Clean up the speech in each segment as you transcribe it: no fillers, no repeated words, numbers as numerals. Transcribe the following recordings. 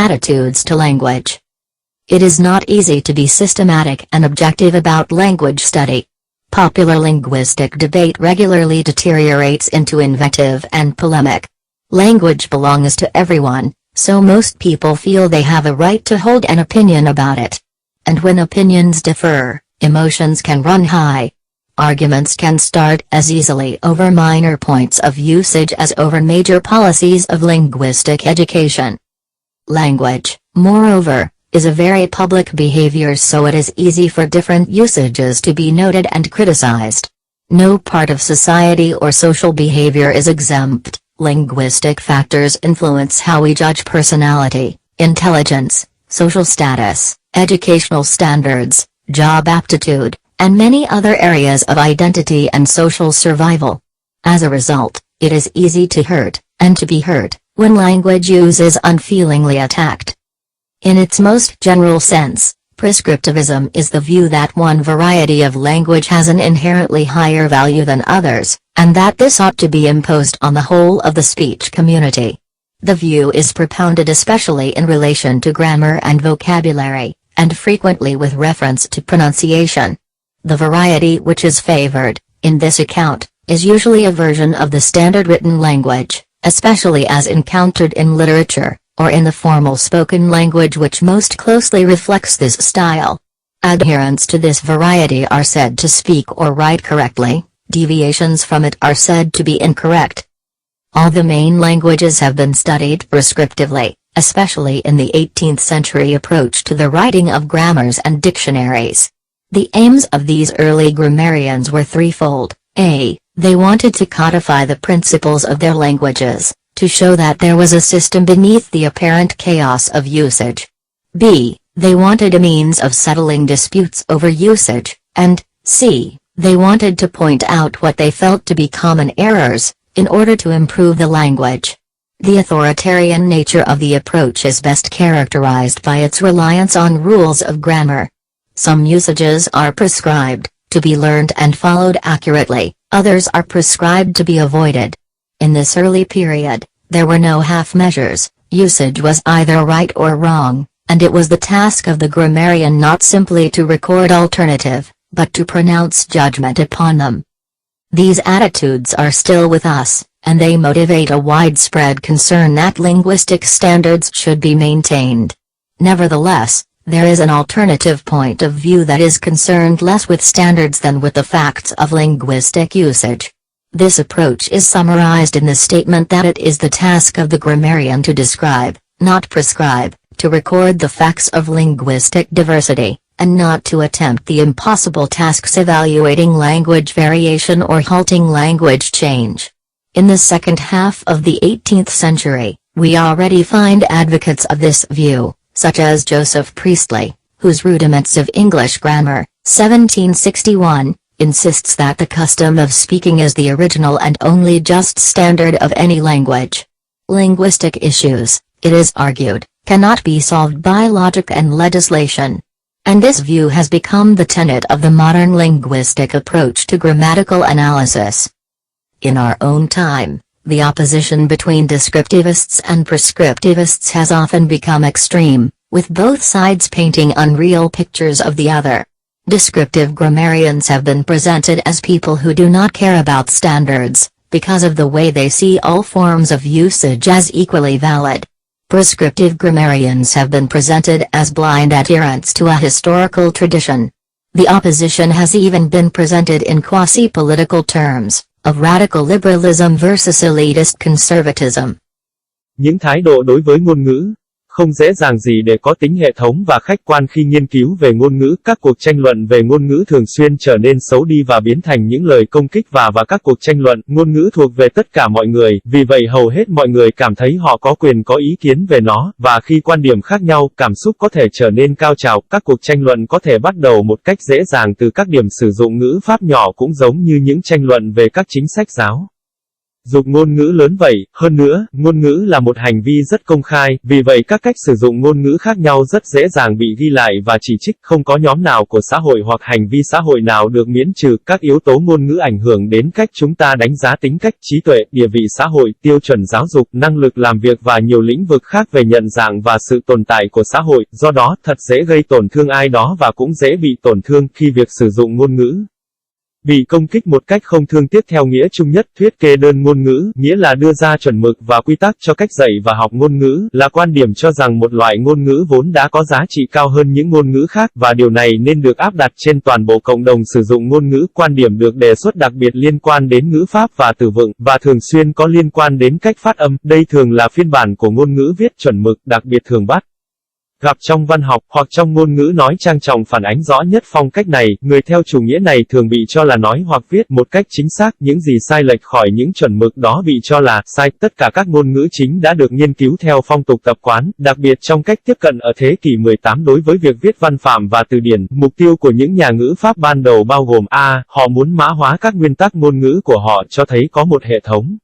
Attitudes to language. It is not easy to be systematic and objective about language study. Popular linguistic debate regularly deteriorates into invective and polemic. Language belongs to everyone, so most people feel they have a right to hold an opinion about it. And when opinions differ, emotions can run high. Arguments can start as easily over minor points of usage as over major policies of linguistic education. Language, moreover, is a very public behavior, so it is easy for different usages to be noted and criticized. No part of society or social behavior is exempt. Linguistic factors influence how we judge personality, intelligence, social status, educational standards, job aptitude, and many other areas of identity and social survival. As a result, it is easy to hurt, and to be hurt, when language use is unfeelingly attacked. In its most general sense, prescriptivism is the view that one variety of language has an inherently higher value than others, and that this ought to be imposed on the whole of the speech community. The view is propounded especially in relation to grammar and vocabulary, and frequently with reference to pronunciation. The variety which is favored, in this account, is usually a version of the standard written language, especially as encountered in literature, or in the formal spoken language which most closely reflects this style. Adherents to this variety are said to speak or write correctly, deviations from it are said to be incorrect. All the main languages have been studied prescriptively, especially in the 18th century approach to the writing of grammars and dictionaries. The aims of these early grammarians were threefold. A. They wanted to codify the principles of their languages, to show that there was a system beneath the apparent chaos of usage. B. They wanted a means of settling disputes over usage, and C. They wanted to point out what they felt to be common errors, in order to improve the language. The authoritarian nature of the approach is best characterized by its reliance on rules of grammar. Some usages are prescribed, to be learned and followed accurately, others are prescribed to be avoided. In this early period, there were no half measures, usage was either right or wrong, and it was the task of the grammarian not simply to record alternative, but to pronounce judgment upon them. These attitudes are still with us, and they motivate a widespread concern that linguistic standards should be maintained. Nevertheless, there is an alternative point of view that is concerned less with standards than with the facts of linguistic usage. This approach is summarized in the statement that it is the task of the grammarian to describe, not prescribe, to record the facts of linguistic diversity, and not to attempt the impossible tasks evaluating language variation or halting language change. In the second half of the 18th century, we already find advocates of this view, such as Joseph Priestley, whose Rudiments of English Grammar, 1761, insists that the custom of speaking is the original and only just standard of any language. Linguistic issues, it is argued, cannot be solved by logic and legislation. And this view has become the tenet of the modern linguistic approach to grammatical analysis. In our own time, the opposition between descriptivists and prescriptivists has often become extreme, with both sides painting unreal pictures of the other. Descriptive grammarians have been presented as people who do not care about standards, because of the way they see all forms of usage as equally valid. Prescriptive grammarians have been presented as blind adherents to a historical tradition. The opposition has even been presented in quasi-political terms, of radical liberalism versus elitist conservatism. Những thái độ đối với ngôn ngữ, không dễ dàng gì để có tính hệ thống và khách quan khi nghiên cứu về ngôn ngữ. Các cuộc tranh luận về ngôn ngữ thường xuyên trở nên xấu đi và biến thành những lời công kích và các cuộc tranh luận, ngôn ngữ thuộc về tất cả mọi người, vì vậy hầu hết mọi người cảm thấy họ có quyền có ý kiến về nó, và khi quan điểm khác nhau, cảm xúc có thể trở nên cao trào. Các cuộc tranh luận có thể bắt đầu một cách dễ dàng từ các điểm sử dụng ngữ pháp nhỏ, cũng giống như những tranh luận về các chính sách giáo Dục ngôn ngữ lớn vậy, hơn nữa, ngôn ngữ là một hành vi rất công khai, vì vậy các cách sử dụng ngôn ngữ khác nhau rất dễ dàng bị ghi lại và chỉ trích, không có nhóm nào của xã hội hoặc hành vi xã hội nào được miễn trừ. Các yếu tố ngôn ngữ ảnh hưởng đến cách chúng ta đánh giá tính cách, trí tuệ, địa vị xã hội, tiêu chuẩn giáo dục, năng lực làm việc và nhiều lĩnh vực khác về nhận dạng và sự tồn tại của xã hội, do đó, thật dễ gây tổn thương ai đó và cũng dễ bị tổn thương khi việc sử dụng ngôn ngữ bị công kích một cách không thương tiếc. Theo nghĩa chung nhất, thuyết kê đơn ngôn ngữ, nghĩa là đưa ra chuẩn mực và quy tắc cho cách dạy và học ngôn ngữ, là quan điểm cho rằng một loại ngôn ngữ vốn đã có giá trị cao hơn những ngôn ngữ khác, và điều này nên được áp đặt trên toàn bộ cộng đồng sử dụng ngôn ngữ. Quan điểm được đề xuất đặc biệt liên quan đến ngữ pháp và từ vựng, và thường xuyên có liên quan đến cách phát âm. Đây thường là phiên bản của ngôn ngữ viết chuẩn mực, đặc biệt thường bắt gặp trong văn học, hoặc trong ngôn ngữ nói trang trọng phản ánh rõ nhất phong cách này. Người theo chủ nghĩa này thường bị cho là nói hoặc viết một cách chính xác, những gì sai lệch khỏi những chuẩn mực đó bị cho là sai. Tất cả các ngôn ngữ chính đã được nghiên cứu theo phong tục tập quán, đặc biệt trong cách tiếp cận ở thế kỷ 18 đối với việc viết văn phạm và từ điển. Mục tiêu của những nhà ngữ pháp ban đầu bao gồm: A. Họ muốn mã hóa các nguyên tắc ngôn ngữ của họ cho thấy có một hệ thống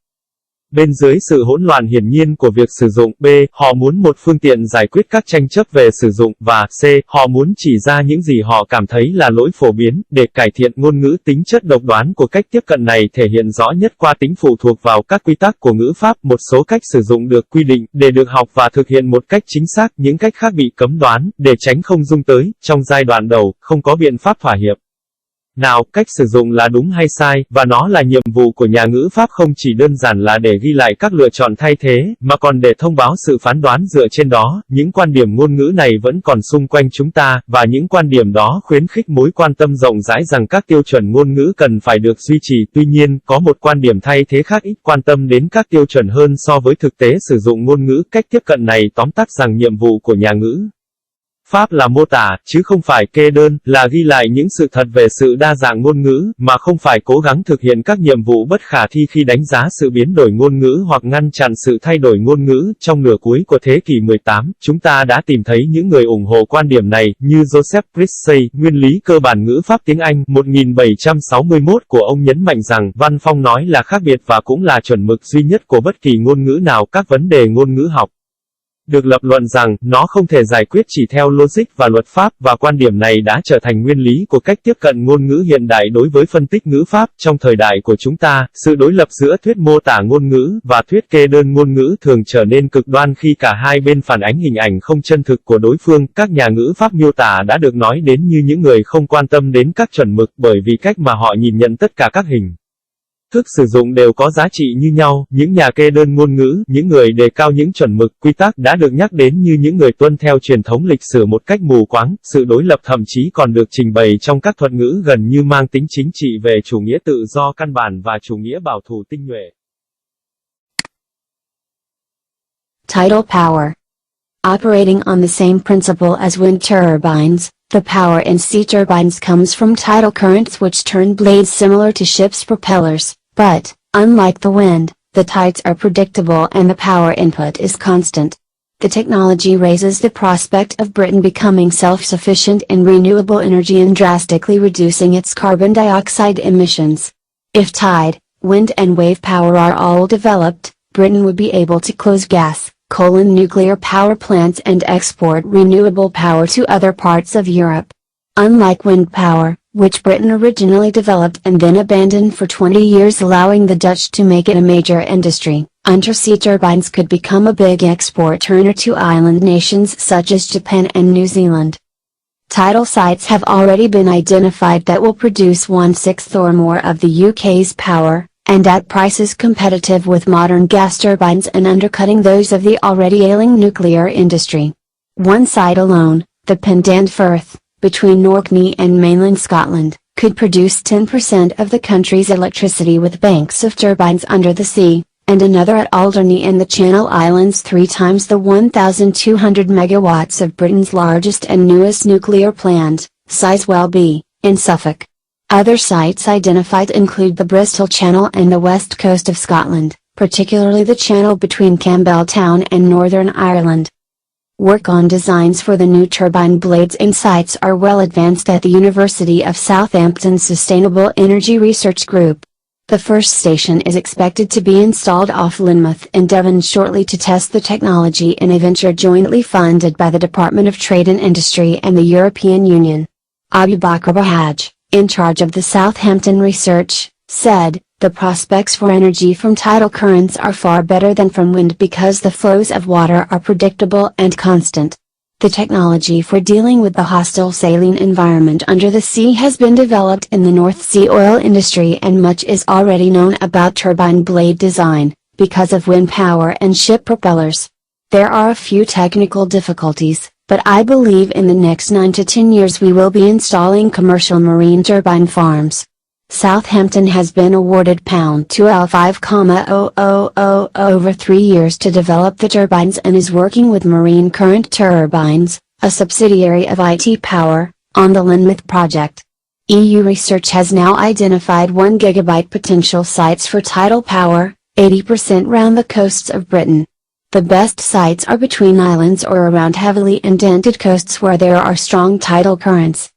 bên dưới sự hỗn loạn hiển nhiên của việc sử dụng. B. Họ muốn một phương tiện giải quyết các tranh chấp về sử dụng. Và C. Họ muốn chỉ ra những gì họ cảm thấy là lỗi phổ biến, để cải thiện ngôn ngữ. Tính chất độc đoán của cách tiếp cận này thể hiện rõ nhất qua tính phụ thuộc vào các quy tắc của ngữ pháp. Một số cách sử dụng được quy định, để được học và thực hiện một cách chính xác, những cách khác bị cấm đoán, để tránh không dung tới. Trong giai đoạn đầu, không có biện pháp thỏa hiệp nào, cách sử dụng là đúng hay sai, và nó là nhiệm vụ của nhà ngữ pháp không chỉ đơn giản là để ghi lại các lựa chọn thay thế, mà còn để thông báo sự phán đoán dựa trên đó. Những quan điểm ngôn ngữ này vẫn còn xung quanh chúng ta, và những quan điểm đó khuyến khích mối quan tâm rộng rãi rằng các tiêu chuẩn ngôn ngữ cần phải được duy trì. Tuy nhiên, có một quan điểm thay thế khác ít quan tâm đến các tiêu chuẩn hơn so với thực tế sử dụng ngôn ngữ. Cách tiếp cận này tóm tắt rằng nhiệm vụ của nhà ngữ pháp là mô tả, chứ không phải kê đơn, là ghi lại những sự thật về sự đa dạng ngôn ngữ, mà không phải cố gắng thực hiện các nhiệm vụ bất khả thi khi đánh giá sự biến đổi ngôn ngữ hoặc ngăn chặn sự thay đổi ngôn ngữ. Trong nửa cuối của thế kỷ 18, chúng ta đã tìm thấy những người ủng hộ quan điểm này, như Joseph Priestley, nguyên lý cơ bản ngữ pháp tiếng Anh, 1761 của ông nhấn mạnh rằng, văn phong nói là khác biệt và cũng là chuẩn mực duy nhất của bất kỳ ngôn ngữ nào. Các vấn đề ngôn ngữ học được lập luận rằng, nó không thể giải quyết chỉ theo logic và luật pháp, và quan điểm này đã trở thành nguyên lý của cách tiếp cận ngôn ngữ hiện đại đối với phân tích ngữ pháp. Trong thời đại của chúng ta, sự đối lập giữa thuyết mô tả ngôn ngữ và thuyết kê đơn ngôn ngữ thường trở nên cực đoan khi cả hai bên phản ánh hình ảnh không chân thực của đối phương. Các nhà ngữ pháp miêu tả đã được nói đến như những người không quan tâm đến các chuẩn mực, bởi vì cách mà họ nhìn nhận tất cả các hình thức sử dụng đều có giá trị như nhau. Những nhà kê đơn ngôn ngữ, những người đề cao những chuẩn mực, quy tắc, đã được nhắc đến như những người tuân theo truyền thống lịch sử một cách mù quáng. Sự đối lập thậm chí còn được trình bày trong các thuật ngữ gần như mang tính chính trị về chủ nghĩa tự do căn bản và chủ nghĩa bảo thủ tinh nhuệ. Tidal power. Operating on the same principle as wind turbines, the power in sea turbines comes from tidal currents which turn blades similar to ships' propellers, but, unlike the wind, the tides are predictable and the power input is constant. The technology raises the prospect of Britain becoming self-sufficient in renewable energy and drastically reducing its carbon dioxide emissions. If tide, wind and wave power are all developed, Britain would be able to close gas, coal and nuclear power plants and export renewable power to other parts of Europe. Unlike wind power, which Britain originally developed and then abandoned for 20 years, allowing the Dutch to make it a major industry, undersea turbines could become a big export earner to island nations such as Japan and New Zealand. Tidal sites have already been identified that will produce 1/6 or more of the UK's power, and at prices competitive with modern gas turbines and undercutting those of the already ailing nuclear industry. One site alone, the Pendant Firth, between Orkney and mainland Scotland, could produce 10% of the country's electricity with banks of turbines under the sea, and another at Alderney and the Channel Islands 3 times the 1,200 megawatts of Britain's largest and newest nuclear plant, Sizewell B, in Suffolk. Other sites identified include the Bristol Channel and the west coast of Scotland, particularly the channel between Campbelltown and Northern Ireland. Work on designs for the new turbine blades and sites are well advanced at the University of Southampton's Sustainable Energy Research Group. The first station is expected to be installed off Lynmouth in Devon shortly to test the technology in a venture jointly funded by the Department of Trade and Industry and the European Union. Abu Bakr Bahaj, in charge of the Southampton research, said, "The prospects for energy from tidal currents are far better than from wind because the flows of water are predictable and constant. The technology for dealing with the hostile saline environment under the sea has been developed in the North Sea oil industry and much is already known about turbine blade design, because of wind power and ship propellers. There are a few technical difficulties, but I believe in the next 9 to 10 years we will be installing commercial marine turbine farms." Southampton has been awarded £2L5,000 over 3 years to develop the turbines and is working with Marine Current Turbines, a subsidiary of IT Power, on the Lynmouth project. EU research has now identified 1 gigabyte potential sites for tidal power, 80% round the coasts of Britain. The best sites are between islands or around heavily indented coasts where there are strong tidal currents.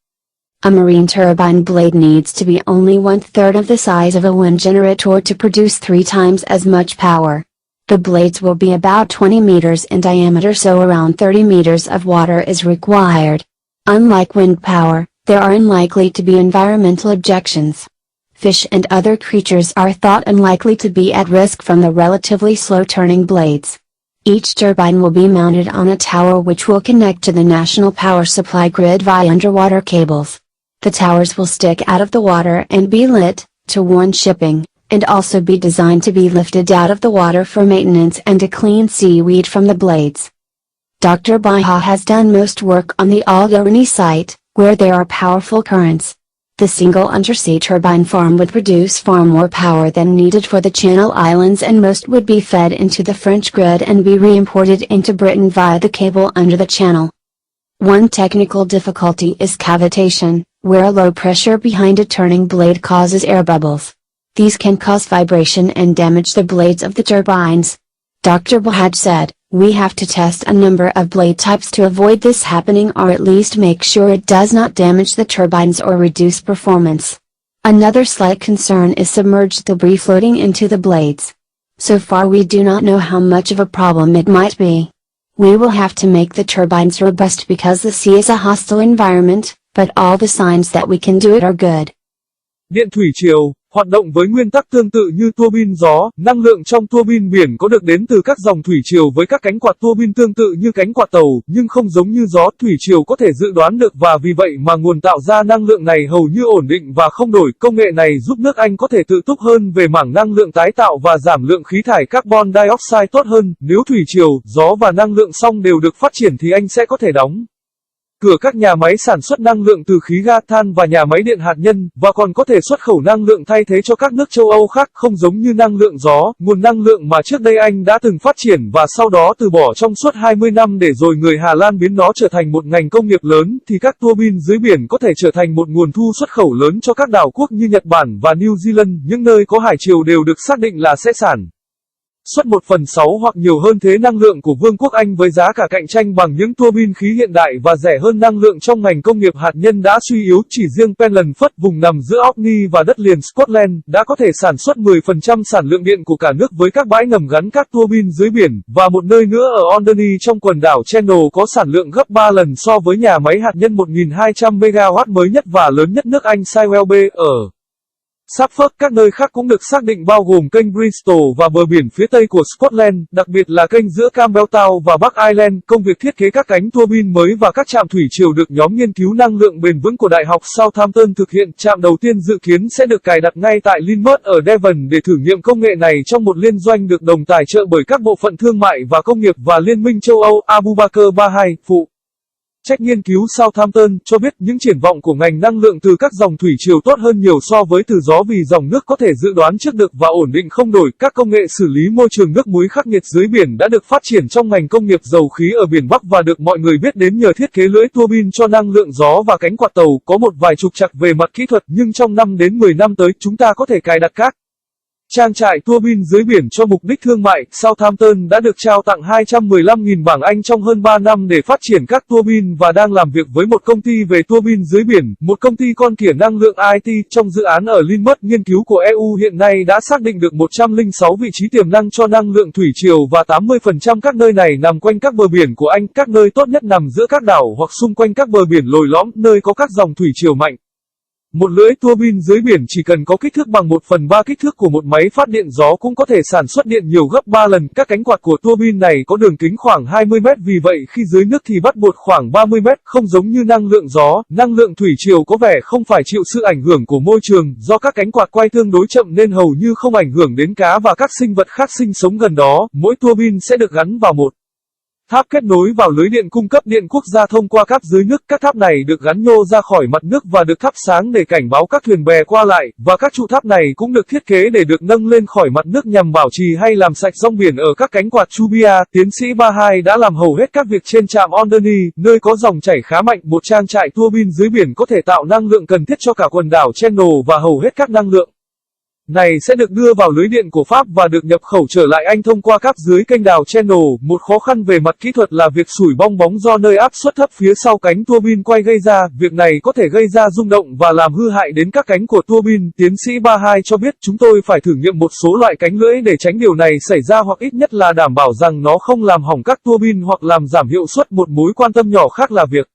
A marine turbine blade needs to be only 1/3 of the size of a wind generator to produce 3 times as much power. The blades will be about 20 meters in diameter, so around 30 meters of water is required. Unlike wind power, there are unlikely to be environmental objections. Fish and other creatures are thought unlikely to be at risk from the relatively slow turning blades. Each turbine will be mounted on a tower which will connect to the national power supply grid via underwater cables. The towers will stick out of the water and be lit, to warn shipping, and also be designed to be lifted out of the water for maintenance and to clean seaweed from the blades. Dr. Baha has done most work on the Al Garani site, where there are powerful currents. The single undersea turbine farm would produce far more power than needed for the Channel Islands, and most would be fed into the French grid and be re-imported into Britain via the cable under the channel. One technical difficulty is cavitation, where a low pressure behind a turning blade causes air bubbles. These can cause vibration and damage the blades of the turbines. Dr. Bahaj said, "We have to test a number of blade types to avoid this happening, or at least make sure it does not damage the turbines or reduce performance." Another slight concern is submerged debris floating into the blades. So far we do not know how much of a problem it might be. We will have to make the turbines robust because the sea is a hostile environment, but all the signs that we can do it are good. Điện thủy triều, hoạt động với nguyên tắc tương tự như tua bin gió, năng lượng trong tua bin biển có được đến từ các dòng thủy triều với các cánh quạt tua bin tương tự như cánh quạt tàu, nhưng không giống như gió. Thủy triều có thể dự đoán được và vì vậy mà nguồn tạo ra năng lượng này hầu như ổn định và không đổi. Công nghệ này giúp nước Anh có thể tự túc hơn về mảng năng lượng tái tạo và giảm lượng khí thải carbon dioxide tốt hơn. Nếu thủy triều, gió và năng lượng song đều được phát triển thì Anh sẽ có thể đóng cửa các nhà máy sản xuất năng lượng từ khí ga, than và nhà máy điện hạt nhân, và còn có thể xuất khẩu năng lượng thay thế cho các nước châu Âu khác. Không giống như năng lượng gió, nguồn năng lượng mà trước đây Anh đã từng phát triển và sau đó từ bỏ trong suốt 20 năm để rồi người Hà Lan biến nó trở thành một ngành công nghiệp lớn, thì các tua bin dưới biển có thể trở thành một nguồn thu xuất khẩu lớn cho các đảo quốc như Nhật Bản và New Zealand. Những nơi có hải triều đều được xác định là sẽ sản xuất 1/6 hoặc nhiều hơn thế năng lượng của Vương quốc Anh với giá cả cạnh tranh bằng những tua bin khí hiện đại và rẻ hơn. Năng lượng trong ngành công nghiệp hạt nhân đã suy yếu. Chỉ riêng Penland Firth, vùng nằm giữa Orkney và đất liền Scotland, đã có thể sản xuất 10% sản lượng điện của cả nước với các bãi ngầm gắn các tua bin dưới biển, và một nơi nữa ở Alderney trong quần đảo Channel có sản lượng gấp 3 lần so với nhà máy hạt nhân 1.200 MW mới nhất và lớn nhất nước Anh Sywell B ở Suffolk. Các nơi khác cũng được xác định bao gồm kênh Bristol và bờ biển phía tây của Scotland, đặc biệt là kênh giữa Campbelltown và Bắc Ireland. Công việc thiết kế các cánh tua bin mới và các trạm thủy triều được nhóm nghiên cứu năng lượng bền vững của Đại học Southampton thực hiện. Trạm đầu tiên dự kiến sẽ được cài đặt ngay tại Lynmouth ở Devon để thử nghiệm công nghệ này trong một liên doanh được đồng tài trợ bởi các bộ phận thương mại và công nghiệp và Liên minh châu Âu. Abu Bakr Bahaj, phụ trách nghiên cứu Southampton, cho biết những triển vọng của ngành năng lượng từ các dòng thủy triều tốt hơn nhiều so với từ gió vì dòng nước có thể dự đoán trước được và ổn định không đổi. Các công nghệ xử lý môi trường nước muối khắc nghiệt dưới biển đã được phát triển trong ngành công nghiệp dầu khí ở biển Bắc và được mọi người biết đến nhờ thiết kế lưỡi tua bin cho năng lượng gió và cánh quạt tàu. Có một vài trục trặc về mặt kỹ thuật, nhưng trong 5 đến 10 năm tới chúng ta có thể cài đặt các Trang trại tua bin dưới biển cho mục đích thương mại, Southampton đã được trao tặng 215.000 bảng Anh trong hơn 3 năm để phát triển các tua bin và đang làm việc với một công ty về tua bin dưới biển, một công ty con kỉa năng lượng IT. Trong dự án ở Linmouth, nghiên cứu của EU hiện nay đã xác định được 106 vị trí tiềm năng cho năng lượng thủy triều và 80% các nơi này nằm quanh các bờ biển của Anh. Các nơi tốt nhất nằm giữa các đảo hoặc xung quanh các bờ biển lồi lõm, nơi có các dòng thủy triều mạnh. Một lưỡi tua bin dưới biển chỉ cần có kích thước bằng 1/3 kích thước của một máy phát điện gió cũng có thể sản xuất điện nhiều gấp 3 lần. Các cánh quạt của tua bin này có đường kính khoảng 20 mét, vì vậy khi dưới nước thì bắt buộc khoảng 30 mét. Không giống như năng lượng gió, năng lượng thủy triều có vẻ không phải chịu sự ảnh hưởng của môi trường, do các cánh quạt quay tương đối chậm nên hầu như không ảnh hưởng đến cá và các sinh vật khác sinh sống gần đó. Mỗi tua bin sẽ được gắn vào một tháp kết nối vào lưới điện cung cấp điện quốc gia thông qua cáp dưới nước. Các tháp này được gắn nhô ra khỏi mặt nước và được thắp sáng để cảnh báo các thuyền bè qua lại, và các trụ tháp này cũng được thiết kế để được nâng lên khỏi mặt nước nhằm bảo trì hay làm sạch rong biển ở các cánh quạt Chubia. Tiến sĩ Bahai đã làm hầu hết các việc trên trạm Alderney, nơi có dòng chảy khá mạnh. Một trang trại tua bin dưới biển có thể tạo năng lượng cần thiết cho cả quần đảo Channel, và hầu hết các năng lượng này sẽ được đưa vào lưới điện của Pháp và được nhập khẩu trở lại Anh thông qua cáp dưới kênh đào Channel. Một khó khăn về mặt kỹ thuật là việc sủi bong bóng do nơi áp suất thấp phía sau cánh tua bin quay gây ra. Việc này có thể gây ra rung động và làm hư hại đến các cánh của tua bin. Tiến sĩ Bahai cho biết, chúng tôi phải thử nghiệm một số loại cánh lưỡi để tránh điều này xảy ra, hoặc ít nhất là đảm bảo rằng nó không làm hỏng các tua bin hoặc làm giảm hiệu suất. Một mối quan tâm nhỏ khác là việc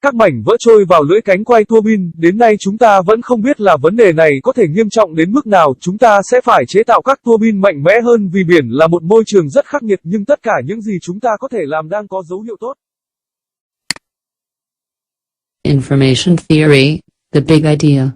các mảnh vỡ trôi vào lưỡi cánh quay tua bin. Đến nay chúng ta vẫn không biết là vấn đề này có thể nghiêm trọng đến mức nào. Chúng ta sẽ phải chế tạo các tua bin mạnh mẽ hơn, vì biển là một môi trường rất khắc nghiệt, nhưng tất cả những gì chúng ta có thể làm đang có dấu hiệu tốt. Information theory, the big idea.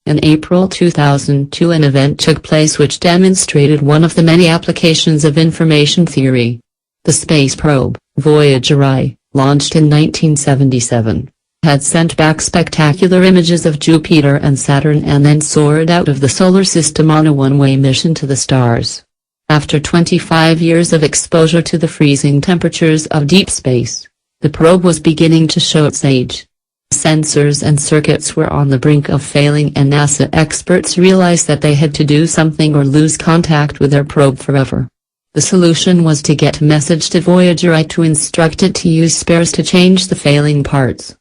In April 2002, an event took place which demonstrated one of the many applications of information theory. The space probe, Voyager I, launched in 1977, had sent back spectacular images of Jupiter and Saturn and then soared out of the solar system on a one-way mission to the stars. After 25 years of exposure to the freezing temperatures of deep space, the probe was beginning to show its age. Sensors and circuits were on the brink of failing, and NASA experts realized that they had to do something or lose contact with their probe forever. The solution was to get a message to Voyager I to instruct it to use spares to change the failing parts.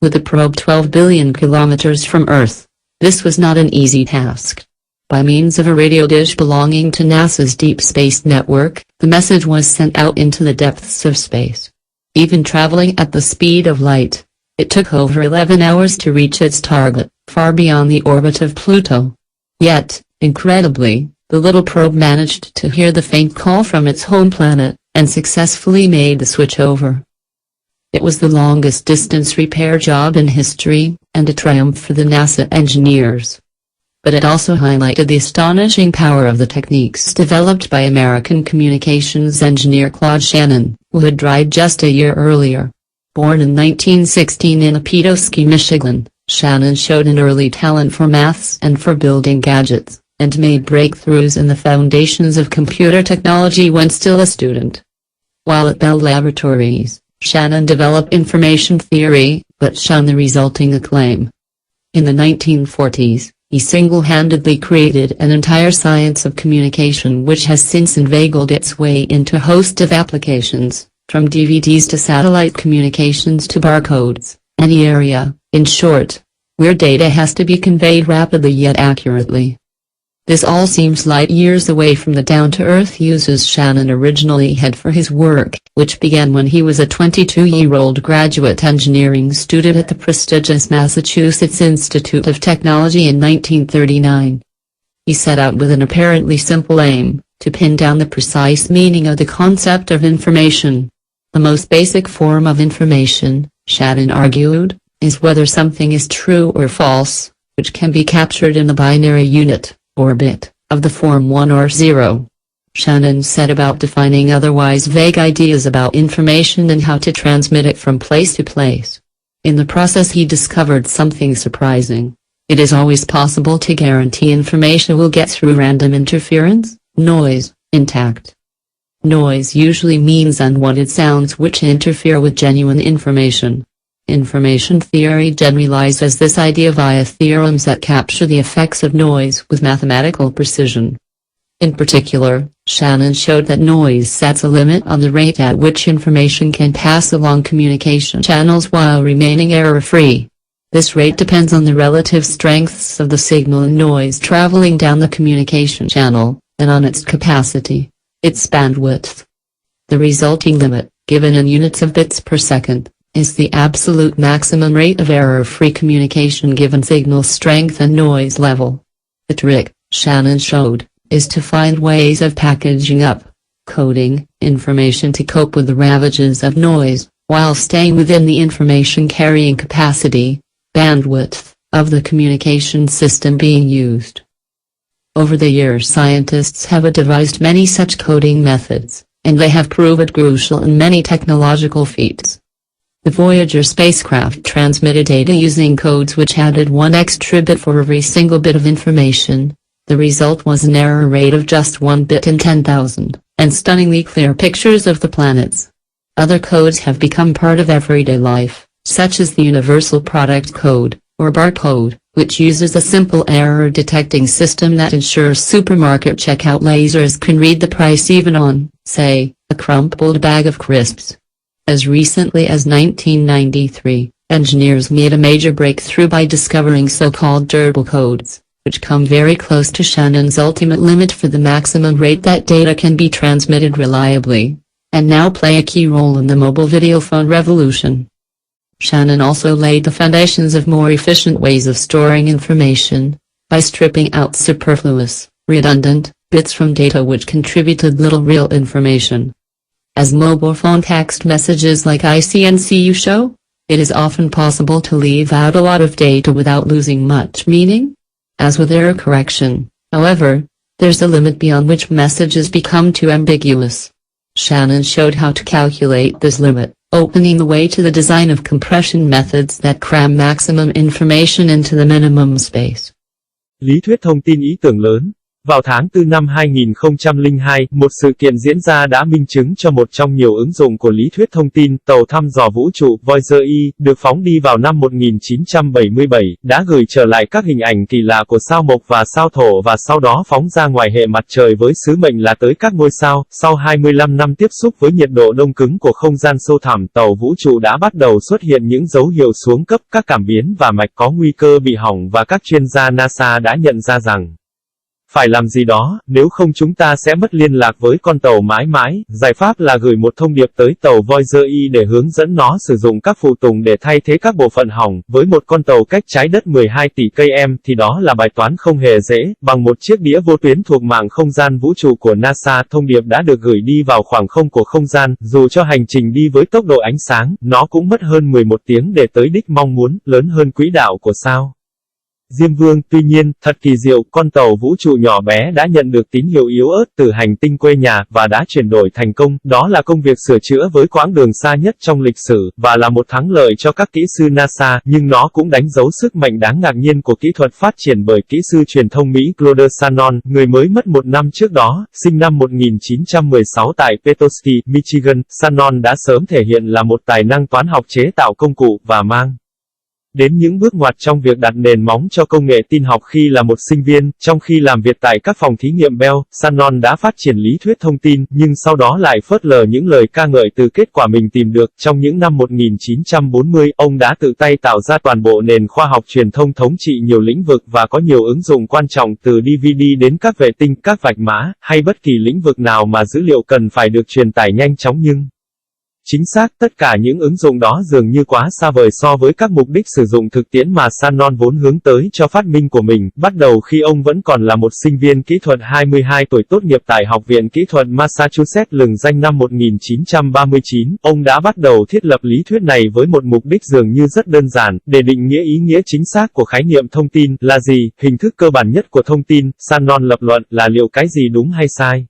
With the probe 12 billion kilometers from Earth, this was not an easy task. By means of a radio dish belonging to NASA's Deep Space Network, the message was sent out into the depths of space. Even traveling at the speed of light, it took over 11 hours to reach its target, far beyond the orbit of Pluto. Yet, incredibly, the little probe managed to hear the faint call from its home planet, and successfully made the switch over. It was the longest distance repair job in history, and a triumph for the NASA engineers. But it also highlighted the astonishing power of the techniques developed by American communications engineer Claude Shannon, who had died just a year earlier. Born in 1916 in Petoskey, Michigan, Shannon showed an early talent for maths and for building gadgets, and made breakthroughs in the foundations of computer technology when still a student. While at Bell Laboratories, Shannon developed information theory, but shunned the resulting acclaim. In the 1940s, he single-handedly created an entire science of communication which has since inveigled its way into a host of applications, from DVDs to satellite communications to barcodes, any area, in short, where data has to be conveyed rapidly yet accurately. This all seems light years away from the down-to-earth uses Shannon originally had for his work, which began when he was a 22-year-old graduate engineering student at the prestigious Massachusetts Institute of Technology in 1939. He set out with an apparently simple aim, to pin down the precise meaning of the concept of information. The most basic form of information, Shannon argued, is whether something is true or false, which can be captured in the binary unit, or bit, of the form 1 or 0. Shannon set about defining otherwise vague ideas about information and how to transmit it from place to place. In the process he discovered something surprising. It is always possible to guarantee information will get through random interference, noise, intact. Noise usually means unwanted sounds which interfere with genuine information. Information theory generalizes this idea via theorems that capture the effects of noise with mathematical precision. In particular, Shannon showed that noise sets a limit on the rate at which information can pass along communication channels while remaining error-free. This rate depends on the relative strengths of the signal and noise traveling down the communication channel, and on its capacity, its bandwidth. The resulting limit, given in units of bits per second, is the absolute maximum rate of error-free communication given signal strength and noise level. The trick, Shannon showed, is to find ways of packaging up, coding, information to cope with the ravages of noise, while staying within the information carrying capacity, bandwidth, of the communication system being used. Over the years scientists have devised many such coding methods, and they have proved crucial in many technological feats. The Voyager spacecraft transmitted data using codes which added one extra bit for every single bit of information. The result was an error rate of just 1 bit in 10,000, and stunningly clear pictures of the planets. Other codes have become part of everyday life, such as the Universal Product Code, or barcode, which uses a simple error-detecting system that ensures supermarket checkout lasers can read the price even on, say, a crumpled bag of crisps. As recently as 1993, engineers made a major breakthrough by discovering so-called durable codes, which come very close to Shannon's ultimate limit for the maximum rate that data can be transmitted reliably, and now play a key role in the mobile video phone revolution. Shannon also laid the foundations of more efficient ways of storing information, by stripping out superfluous, redundant, bits from data which contributed little real information. As mobile phone text messages like ICNCU show, it is often possible to leave out a lot of data without losing much meaning. As with error correction, however, there's a limit beyond which messages become too ambiguous. Shannon showed how to calculate this limit, opening the way to the design of compression methods that cram maximum information into the minimum space. Lý thuyết thông tin ý tưởng lớn. Vào tháng 4 năm 2002, một sự kiện diễn ra đã minh chứng cho một trong nhiều ứng dụng của lý thuyết thông tin. Tàu thăm dò vũ trụ Voyager E, được phóng đi vào năm 1977, đã gửi trở lại các hình ảnh kỳ lạ của sao Mộc và sao Thổ và sau đó phóng ra ngoài hệ mặt trời với sứ mệnh là tới các ngôi sao. Sau 25 năm tiếp xúc với nhiệt độ đông cứng của không gian sâu thẳm, tàu vũ trụ đã bắt đầu xuất hiện những dấu hiệu xuống cấp, các cảm biến và mạch có nguy cơ bị hỏng và các chuyên gia NASA đã nhận ra rằng phải làm gì đó, nếu không chúng ta sẽ mất liên lạc với con tàu mãi mãi. Giải pháp là gửi một thông điệp tới tàu Voyager E để hướng dẫn nó sử dụng các phụ tùng để thay thế các bộ phận hỏng. Với một con tàu cách trái đất 12 tỷ cây thì đó là bài toán không hề dễ. Bằng một chiếc đĩa vô tuyến thuộc mạng không gian vũ trụ của NASA, thông điệp đã được gửi đi vào khoảng không của không gian. Dù cho hành trình đi với tốc độ ánh sáng, nó cũng mất hơn 11 tiếng để tới đích mong muốn, lớn hơn quỹ đạo của sao Diêm Vương. Tuy nhiên, thật kỳ diệu, con tàu vũ trụ nhỏ bé đã nhận được tín hiệu yếu ớt từ hành tinh quê nhà, và đã chuyển đổi thành công. Đó là công việc sửa chữa với quãng đường xa nhất trong lịch sử, và là một thắng lợi cho các kỹ sư NASA, nhưng nó cũng đánh dấu sức mạnh đáng ngạc nhiên của kỹ thuật phát triển bởi kỹ sư truyền thông Mỹ Claude Shannon, người mới mất một năm trước đó, sinh năm 1916 tại Petoskey, Michigan. Shannon đã sớm thể hiện là một tài năng toán học chế tạo công cụ, và mang đến những bước ngoặt trong việc đặt nền móng cho công nghệ tin học khi là một sinh viên. Trong khi làm việc tại các phòng thí nghiệm Bell, Shannon đã phát triển lý thuyết thông tin, nhưng sau đó lại phớt lờ những lời ca ngợi từ kết quả mình tìm được. Trong những năm 1940, ông đã tự tay tạo ra toàn bộ nền khoa học truyền thông thống trị nhiều lĩnh vực và có nhiều ứng dụng quan trọng, từ DVD đến các vệ tinh, các vạch mã, hay bất kỳ lĩnh vực nào mà dữ liệu cần phải được truyền tải nhanh chóng nhưng chính xác. Tất cả những ứng dụng đó dường như quá xa vời so với các mục đích sử dụng thực tiễn mà Shannon vốn hướng tới cho phát minh của mình. Bắt đầu khi ông vẫn còn là một sinh viên kỹ thuật 22 tuổi tốt nghiệp tại Học viện Kỹ thuật Massachusetts lừng danh năm 1939, ông đã bắt đầu thiết lập lý thuyết này với một mục đích dường như rất đơn giản, để định nghĩa ý nghĩa chính xác của khái niệm thông tin là gì, hình thức cơ bản nhất của thông tin. Shannon lập luận là liệu cái gì đúng hay sai.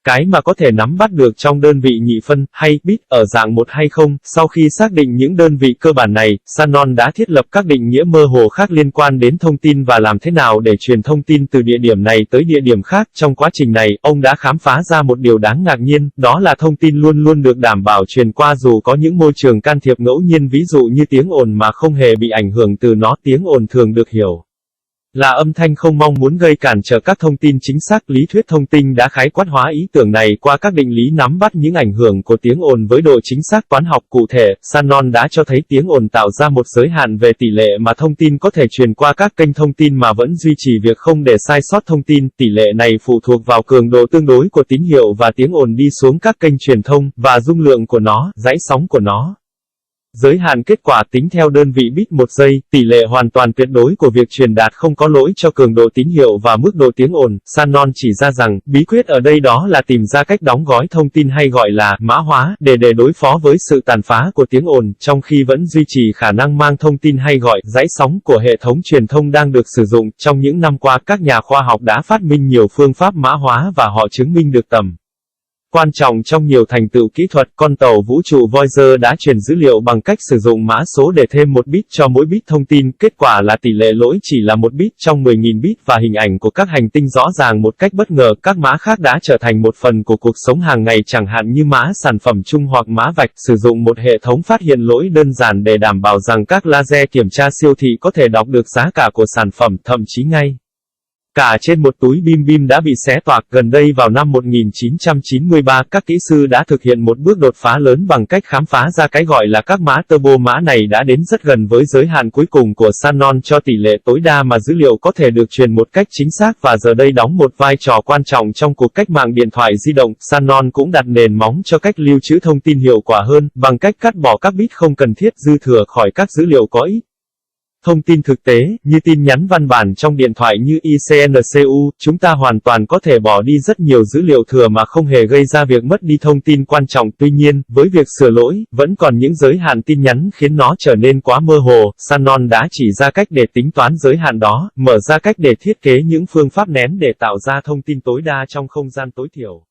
Cái mà có thể nắm bắt được trong đơn vị nhị phân, hay bit, ở dạng 1 hay 0. Sau khi xác định những đơn vị cơ bản này, Shannon đã thiết lập các định nghĩa mơ hồ khác liên quan đến thông tin và làm thế nào để truyền thông tin từ địa điểm này tới địa điểm khác. Trong quá trình này, ông đã khám phá ra một điều đáng ngạc nhiên, đó là thông tin luôn luôn được đảm bảo truyền qua dù có những môi trường can thiệp ngẫu nhiên, ví dụ như tiếng ồn mà không hề bị ảnh hưởng từ nó. Tiếng ồn thường được hiểu Là âm thanh không mong muốn gây cản trở các thông tin chính xác. Lý thuyết thông tin đã khái quát hóa ý tưởng này qua các định lý nắm bắt những ảnh hưởng của tiếng ồn với độ chính xác toán học cụ thể. Shannon đã cho thấy tiếng ồn tạo ra một giới hạn về tỷ lệ mà thông tin có thể truyền qua các kênh thông tin mà vẫn duy trì việc không để sai sót thông tin. Tỷ lệ này phụ thuộc vào cường độ tương đối của tín hiệu và tiếng ồn đi xuống các kênh truyền thông, và dung lượng của nó, dãy sóng của nó. Giới hạn kết quả tính theo đơn vị bit một giây, tỷ lệ hoàn toàn tuyệt đối của việc truyền đạt không có lỗi cho cường độ tín hiệu và mức độ tiếng ồn. Shannon chỉ ra rằng, bí quyết ở đây đó là tìm ra cách đóng gói thông tin hay gọi là mã hóa, để đối phó với sự tàn phá của tiếng ồn, trong khi vẫn duy trì khả năng mang thông tin hay gọi dãy sóng của hệ thống truyền thông đang được sử dụng. Trong những năm qua, các nhà khoa học đã phát minh nhiều phương pháp mã hóa và họ chứng minh được tầm quan trọng trong nhiều thành tựu kỹ thuật. Con tàu vũ trụ Voyager đã truyền dữ liệu bằng cách sử dụng mã số để thêm một bit cho mỗi bit thông tin. Kết quả là tỷ lệ lỗi chỉ là một bit trong 10.000 bit và hình ảnh của các hành tinh rõ ràng một cách bất ngờ. Các mã khác đã trở thành một phần của cuộc sống hàng ngày, chẳng hạn như mã sản phẩm chung hoặc mã vạch. Sử dụng một hệ thống phát hiện lỗi đơn giản để đảm bảo rằng các laser kiểm tra siêu thị có thể đọc được giá cả của sản phẩm, thậm chí ngay cả trên một túi bim đã bị xé toạc. Gần đây vào năm 1993, các kỹ sư đã thực hiện một bước đột phá lớn bằng cách khám phá ra cái gọi là các mã turbo. Mã này đã đến rất gần với giới hạn cuối cùng của Shannon cho tỷ lệ tối đa mà dữ liệu có thể được truyền một cách chính xác, và giờ đây đóng một vai trò quan trọng trong cuộc cách mạng điện thoại di động. Shannon cũng đặt nền móng cho cách lưu trữ thông tin hiệu quả hơn, bằng cách cắt bỏ các bit không cần thiết dư thừa khỏi các dữ liệu có ích. Thông tin thực tế, như tin nhắn văn bản trong điện thoại như ICNCU, chúng ta hoàn toàn có thể bỏ đi rất nhiều dữ liệu thừa mà không hề gây ra việc mất đi thông tin quan trọng. Tuy nhiên, với việc sửa lỗi, vẫn còn những giới hạn tin nhắn khiến nó trở nên quá mơ hồ. Shannon đã chỉ ra cách để tính toán giới hạn đó, mở ra cách để thiết kế những phương pháp nén để tạo ra thông tin tối đa trong không gian tối thiểu.